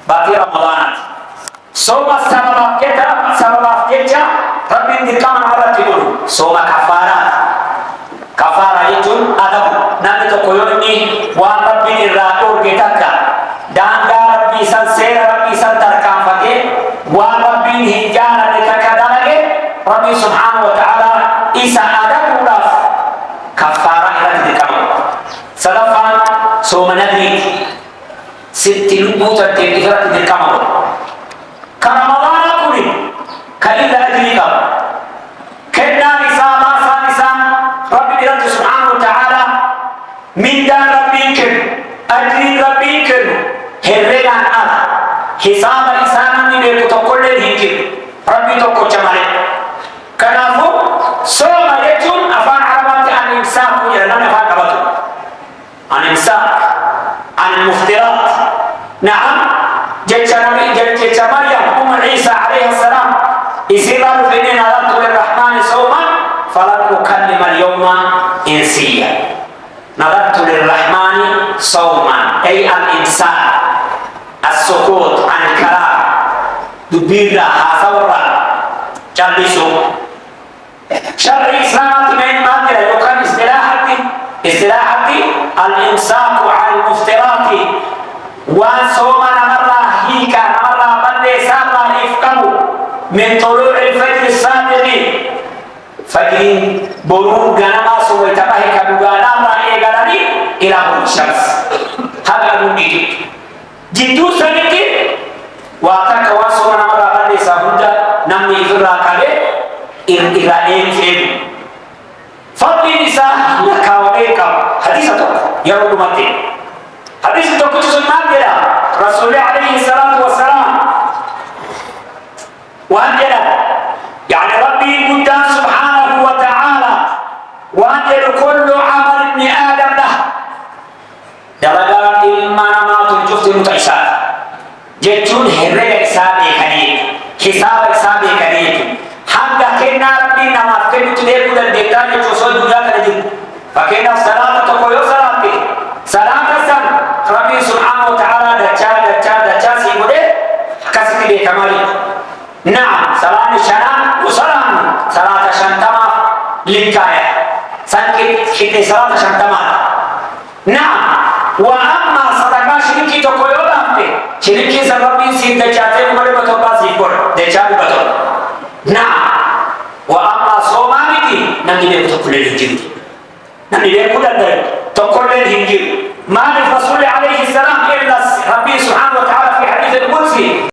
باقي رمضان صوم سبب كيتا ربي ذكر مرة تقول صوم كفارة يجون أدب نبي تقولني وربي الراتور كتاك دانغا ربي سنسير ربي سنتركان فكي وربي هجانا لتكدانك ربي سبحانه وتعالى إسا أدب ولف كفارة إلى ذكر سلفا صوم ندري ست لبوت التكفرة ذكر كرمضان كوني كإلا أجريك كنا نساء ربي رب سبحانه وتعالى من دار ربك أجري ربك هرّان أنا حساب إنسان من يكتقل الهجر ربي تقول جمالك كنافو صوم يجون أفان عربات عن إمساك ويرنان أفان عربات عن إمساك عن المفترات نعم جيش مريم أم عيسى عليه السلام يصير فينا نذرت للرحمن صوما فلن أكلم اليوم إنسيا نذرت للرحمن صوما أي الإمساك السكوت عن الكلام دبيرا حاصورا جلسوا شرع إسلام من مادة يكون استلاحتي الإمساك عن المفترات وصوما نمرا هيكا نمرا بندي سارا يفقه من طلوع الفجر الصادق فجر بروق غنما سوى تباهي كدوغانا رأي غناني إلى غروب الشمس هذا نودي جدو سنتي واتك واسوما نمرا بندي سهودا نمي فرا كالي إلى إنفين فضل نساء لكاوئيك حديثة يرد متي حديث تقول سنان جدا رسول عليه الصلاة والسلام وأنجل يعني ربي قدام سبحانه وتعالى وأنجل كل عمل ابن آدم له درجات المنامات الجفت المتعشات جتون هرية إسابي كنيت حساب إسابي كنيت حقا كنا ربي نما فكرت تدير كل الدكتان يجوصوا الدنيا كنجد فكنا الصلاة تقويو صلاة صلاة السن ربي سبحانه وتعالى دجا سيبودي كسكي دي كمالي نعم صلاة شنان وصلاة صلاة شنتما للكاية سنكت كتي صلاة شنتما نعم وأما صدقاء شركي تقويو لأمتي شركي سببين سيد دجاتي ومالي بطوبا سيبور دجاتي بطوب نعم وأما صومانيتي نمي بيكو تقول الهجر نمي بيكو تقول الهجر ما للرسول عليه السلام إلا ربي سبحانه وتعالى في حديث القدسي